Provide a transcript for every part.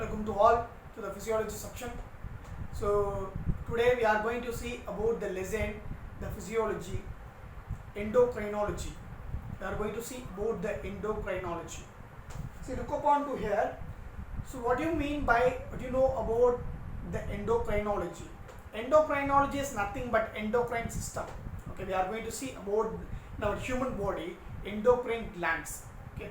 Welcome to all to the physiology section. So today we are going to see about the lesson, the physiology, endocrinology. We are going to see about the endocrinology. See, look upon to here. So what do you mean by, what do you know about the endocrinology? Endocrinology is nothing but endocrine system. Okay, we are going to see about in our human body endocrine glands. Okay,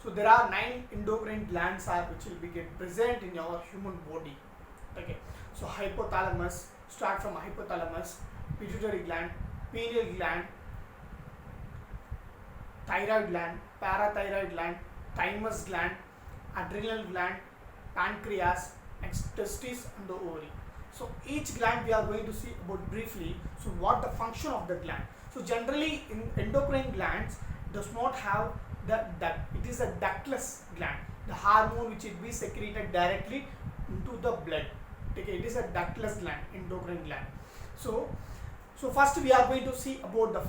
so there are 9 endocrine glands which will be get present in our human body. Okay, so hypothalamus, start from hypothalamus, pituitary gland, pineal gland, thyroid gland, parathyroid gland, thymus gland, adrenal gland, pancreas, testes and the ovary. So each gland we are going to see about briefly. So what the function of the gland? So generally in endocrine glands does not have the duct. It is a ductless gland. The hormone which will be secreted directly into the blood. Okay, it is a ductless gland, endocrine gland. So first we are going to see about the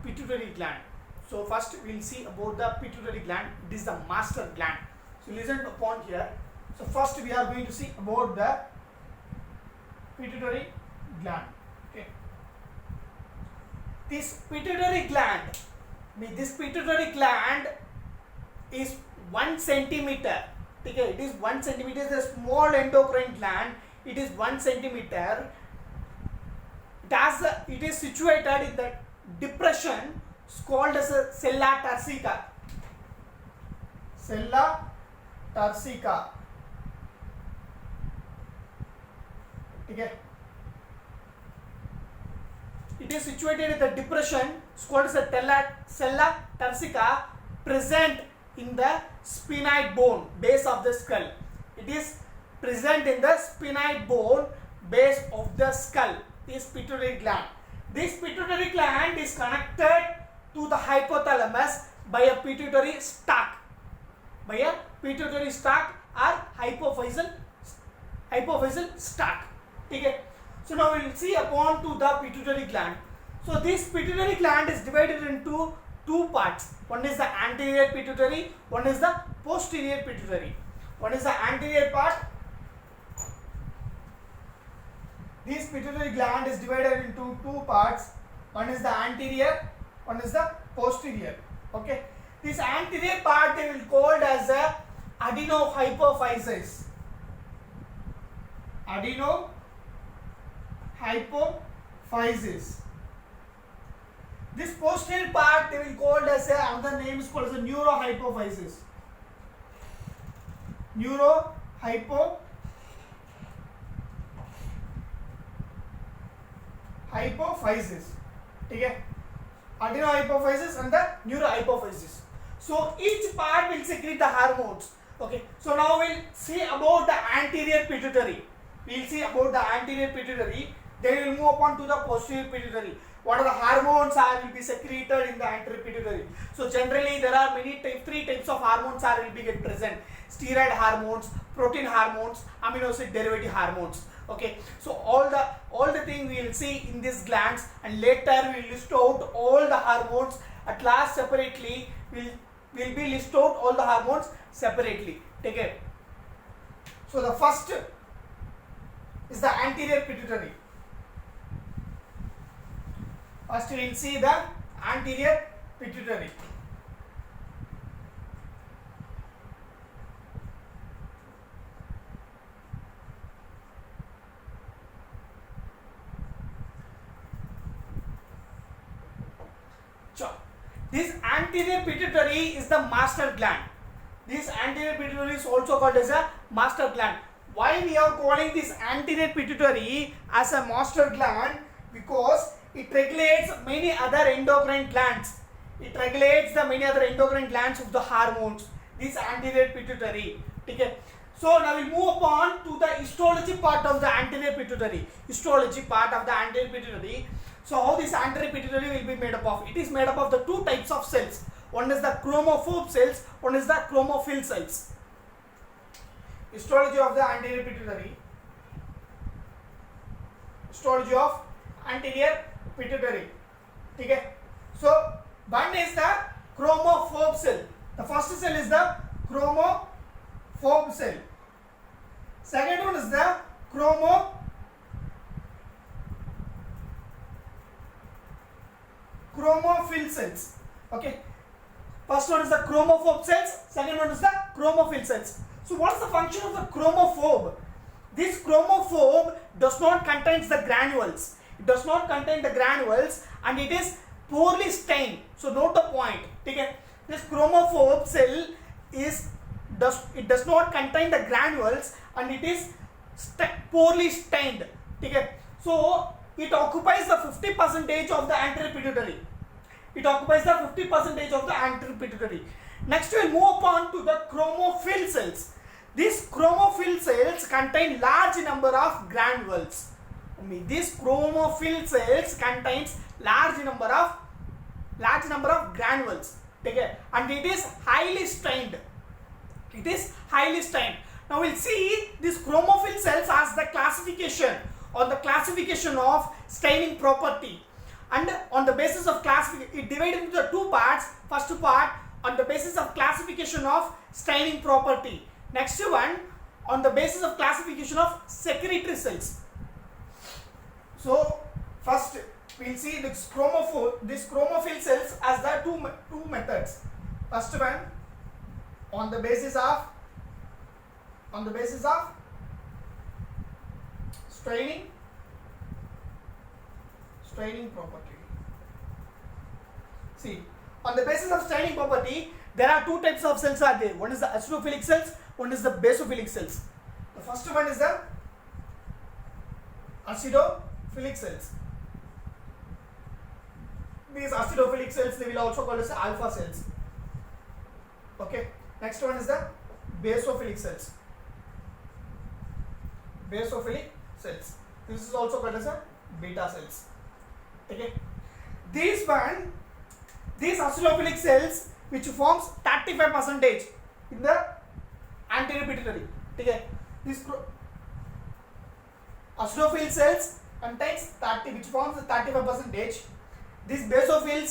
pituitary gland. So first we will see about the pituitary gland. It is the master gland. So listen upon here. So first we are going to see about the pituitary gland. Okay, this pituitary gland is 1 centimeter. Okay, it is 1 centimeter. It is a small endocrine gland. It is 1 centimeter. It is situated in the depression called as a sella turcica. Sella turcica. Okay. It is situated in the depression called as a sella turcica, present in the sphenoid bone, base of the skull. It is present in the sphenoid bone, base of the skull. This pituitary gland. This pituitary gland is connected to the hypothalamus by a pituitary stalk. By a pituitary stalk or hypophyseal stalk. Okay. So now we will see upon to the pituitary gland. So this pituitary gland is divided into 2 parts. One is the anterior pituitary, one is the posterior pituitary. One is the anterior part. This pituitary gland is divided into 2 parts. One is the anterior, one is the posterior. Okay. This anterior part they will call as a adenohypophysis. Adenohypophysis. This posterior part they will call as another name is called as a neurohypophysis. Neurohypophysis. Okay. Adenohypophysis and the neurohypophysis. So each part will secrete the hormones. Okay. So now we will see about the anterior pituitary. We will see about the anterior pituitary. Then we will move upon to the posterior pituitary. What are the hormones will be secreted in the anterior pituitary? So generally there are 3 types of hormones will be get present. Steroid hormones, protein hormones, amino acid derivative hormones. Okay. So all the thing we will see in these glands, and later we will list out all the hormones. At last separately we will be list out all the hormones separately. Take care. So the first is the anterior pituitary. First we will see the anterior pituitary. This anterior pituitary is the master gland. This anterior pituitary is also called as a master gland. Why we are calling this anterior pituitary as a master gland? Because it regulates many other endocrine glands. It regulates the many other endocrine glands of the hormones. This anterior pituitary. Okay. So now we move upon to the histology part of the anterior pituitary. Histology part of the anterior pituitary. So how this anterior pituitary will be made up of? It is made up of the 2 types of cells. One is the chromophobe cells, one is the chromophil cells. Histology of the anterior pituitary. Histology of anterior pituitary. Okay. So one is the chromophobe cell. The first cell is the chromophobe cell. Second one is the chromophil cells. Okay. First one is the chromophobe cells. Second one is the chromophil cells. So what is the function of the chromophobe? This chromophobe does not contain the granules. It does not contain the granules and it is poorly stained. So note the point. Okay. This chromophobe cell does not contain the granules and it is poorly stained. Okay. So it occupies the 50% of the anterior pituitary. It occupies the 50% of the anterior pituitary. Next we will move upon to the chromophil cells. These chromophil cells contain large number of granules. These chromophil cells contains large number of granules. Okay, and it is highly stained. It is highly stained. Now we'll see these chromophil cells as the classification of staining property. And on the basis of classification, it divided into the two parts. First part on the basis of classification of staining property. Next one on the basis of classification of secretory cells. So first we will see this chromophil cells as the two methods. First one on the basis of staining property. See, on the basis of staining property, there are two types of cells are there. One is the acidophilic cells, one is the basophilic cells. The first one is the acidophilic cells. These acidophilic cells, they will also call as alpha cells. Okay. Next one is the basophilic cells. Basophilic cells. This is also called as a beta cells. Okay. These acidophilic cells which forms 35% in the anterior pituitary. Okay. This acidophil cells contains 30, which forms 35%. These basophil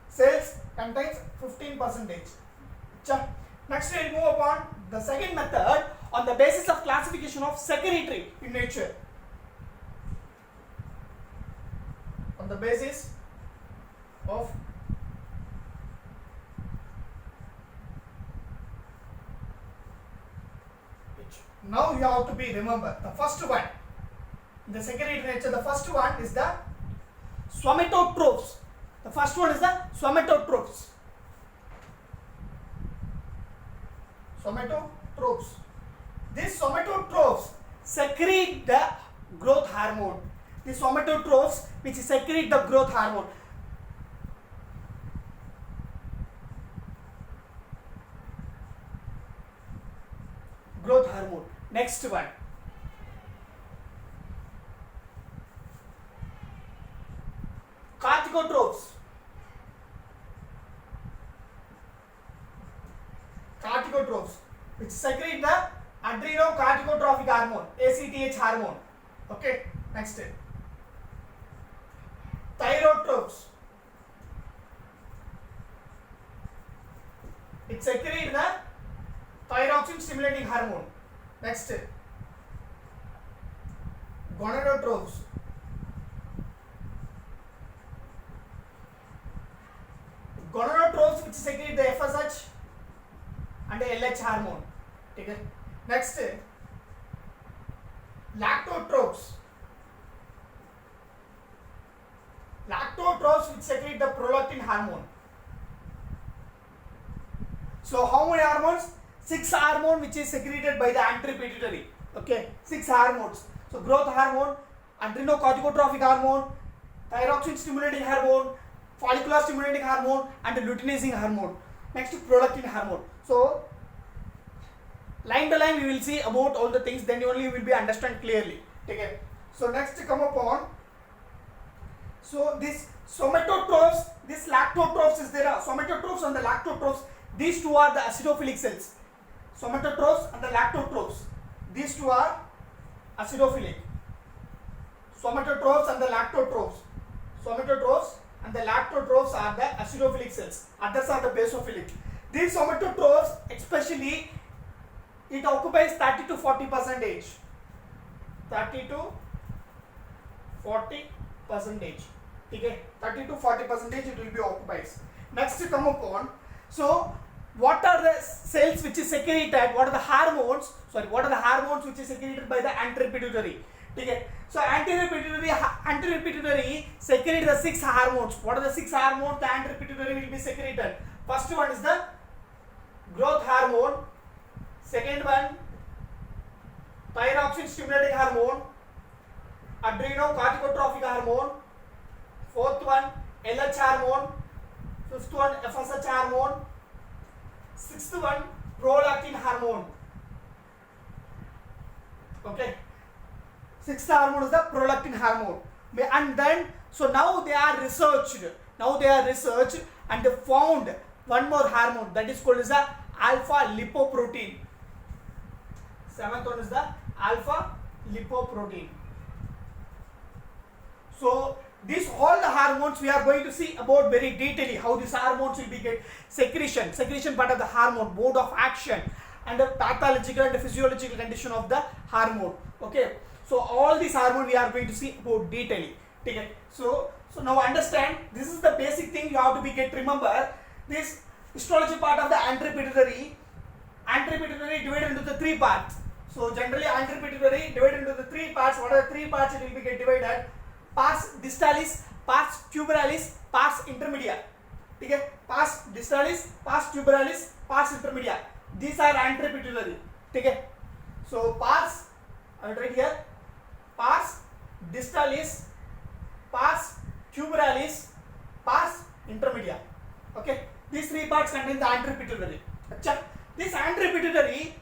cells contains 15%. Next we will move upon the second method on the basis of classification of secretory in nature. On the basis of now you have to be remember the first one in the secretory nature. The first one is the somatotrophs. The first one is the somatotrophs. Somatotrophs. These somatotrophs secrete the growth hormone. The somatotrophs which secrete the growth hormone. Growth hormone. Next one. Corticotrophs. Corticotrophs which secrete the adrenocorticotrophic hormone, ACTH hormone. Okay. Next. Thyrotrophs. It secrete the thyroxine stimulating hormone. Next. Gonadotrophs. Gonadotrophs which secrete the FSH and the LH hormone. Okay. Next. Lactotrophs. Lactotrophs which secrete the prolactin hormone. So how many hormones? 6 hormones which is secreted by the anterior pituitary. Okay, 6 hormones. So growth hormone, adrenocorticotrophic hormone, thyroxine stimulating hormone, follicular stimulating hormone, and luteinizing hormone. Next, prolactin hormone. So line by line we will see about all the things, then only you will be understand clearly. Okay. So next come upon. So this somatotrophs, this lactotrophs is there. Somatotrophs and the lactotrophs, these two are the acidophilic cells. Somatotrophs and the lactotrophs, these two are acidophilic. Somatotrophs and the lactotrophs. Somatotrophs and the lactotrophs are the acidophilic cells. Others are the basophilic. These somatotrophs, especially, it occupies 30 to 40%. 30 to 40 percentage. Okay, 30 to 40 percentage it will be occupies. Next come upon, so what are the cells which is secreted, what are the hormones, what are the hormones which is secreted by the anterior pituitary. Okay, so anterior pituitary secrete the 6 hormones. What are the 6 hormones the anterior pituitary will be secreted? First one is the growth hormone, second one thyroxine stimulating hormone, adrenocorticotrophic hormone, fourth one LH hormone, fifth one FSH hormone, sixth one prolactin hormone. Okay, sixth hormone is the prolactin hormone. And then so now they are researched and found one more hormone, that is called as the alpha lipoprotein. Seventh one is the alpha lipoprotein. So these all the hormones we are going to see about very detailedly, how these hormones will be get secretion part of the hormone, mode of action, and the pathological and the physiological condition of the hormone. Okay, so all these hormones we are going to see about detailedly. Okay, so now understand, this is the basic thing you have to be remember. This histology part of the anterior pituitary divided into the 3 parts. So generally anterior pituitary divided into the 3 parts. What are the 3 parts? It will be get divided: pars distalis, pars tuberalis, pars intermedia. Okay, pars distalis, pars tuberalis, pars intermedia. These are anterior pituitary. Okay, so pars, I will write here, pars distalis, pars tuberalis, pars intermedia. Okay, these 3 parts contain the anterior pituitary. This anterior pituitary,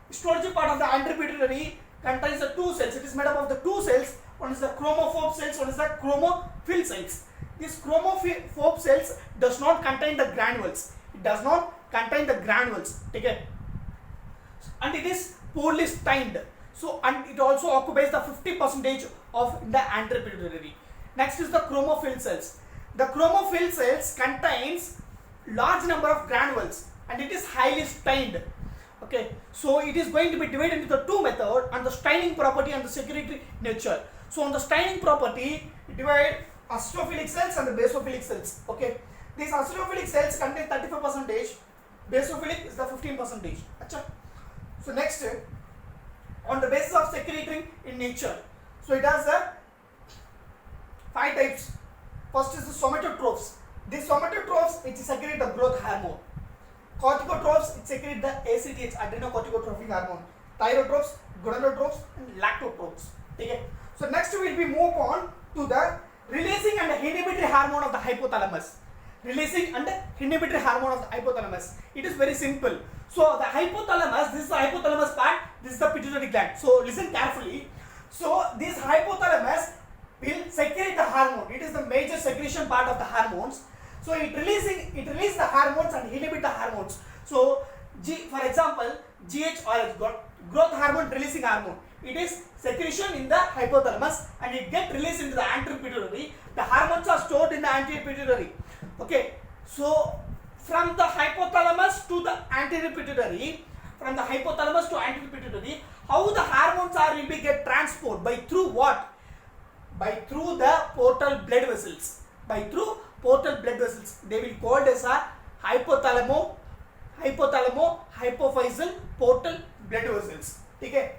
histology part of the anterior pituitary contains the 2 cells. It is made up of the 2 cells. One is the chromophobe cells, one is the chromophil cells. These chromophore cells does not contain the granules. It does not contain the granules. Okay, and it is poorly stained. So and it also occupies the 50% of the anterior pituitary. Next is the chromophil cells. The chromophil cells contains large number of granules and it is highly stained. Okay, so it is going to be divided into the 2 methods, and the staining property and the secretory nature. So on the staining property, we divide eosinophilic cells and the basophilic cells. Okay, these eosinophilic cells contain 35%, basophilic is the 15%. So next, on the basis of secretory in nature, so it has the 5 types. First is the somatotrophs. These somatotrophs it secrete the growth hormone. Corticotrophs it secrete the ACTH, adrenocorticotrophic hormone. Thyrotrophs, gonadotrophs, and lactotrophs. Okay. So next we will be move on to the releasing and inhibitory hormone of the hypothalamus. Releasing and inhibitory hormone of the hypothalamus. It is very simple. So the hypothalamus, this is the hypothalamus part, this is the pituitary gland. So listen carefully. So this hypothalamus will secrete the hormone. It is the major secretion part of the hormones. So it releases the hormones and inhibit the hormones. So for example, GH or growth hormone releasing hormone. It is secretion in the hypothalamus and it get released into the anterior pituitary. The hormones are stored in the anterior pituitary. Okay. So from the hypothalamus to the anterior pituitary, how the hormones will be get transport by through what? By through the portal blood vessels. They will called as a hypophyseal portal blood vessels. Okay.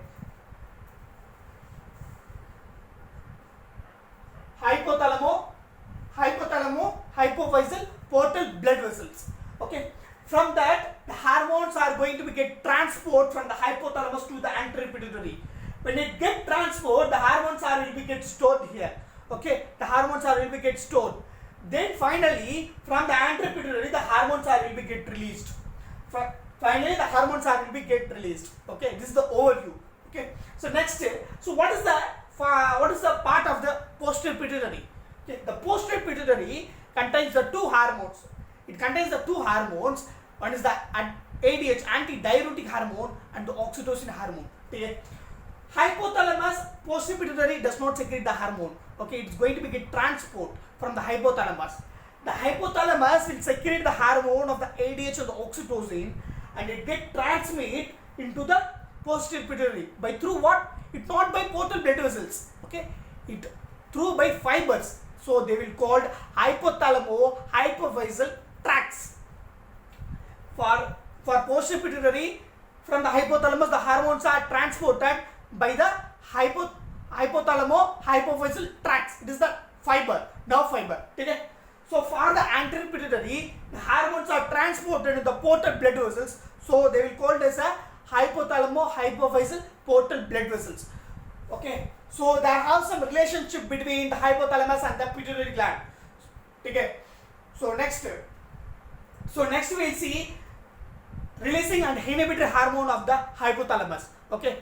Hypophyseal portal blood vessels. Okay. From that, the hormones are going to be get transport from the hypothalamus to the anterior pituitary. When it get transport, the hormones will be get stored here. Okay, the hormones will be get stored. Then finally, from the anterior pituitary, the hormones will be get released. Finally, the hormones will be get released. Okay, this is the overview. Okay, so next, so what is the part of the posterior pituitary? Okay, the posterior pituitary contains the 2 hormones. It contains the 2 hormones. One is the ADH, antidiuretic hormone, and the oxytocin hormone. Okay. Hypothalamus, posterior pituitary does not secrete the hormone. Okay, it is going to be get transport from the hypothalamus. The hypothalamus will secrete the hormone of the ADH and the oxytocin, and it get transmit into the posterior pituitary by through what? It not by portal blood vessels. Okay, it through by fibers. So they will called hypothalamo-hypophyseal tracts. For posterior pituitary, from the hypothalamus the hormones are transported by the hypothalamo-hypophyseal tracts. It is the fiber, nerve fiber. Okay. So for the anterior pituitary, the hormones are transported in the portal blood vessels. So they will called as a hypothalamo-hypophyseal portal blood vessels. Okay. So there have some relationship between the hypothalamus and the pituitary gland. Okay. So next we will see releasing and inhibitory hormone of the hypothalamus. Okay.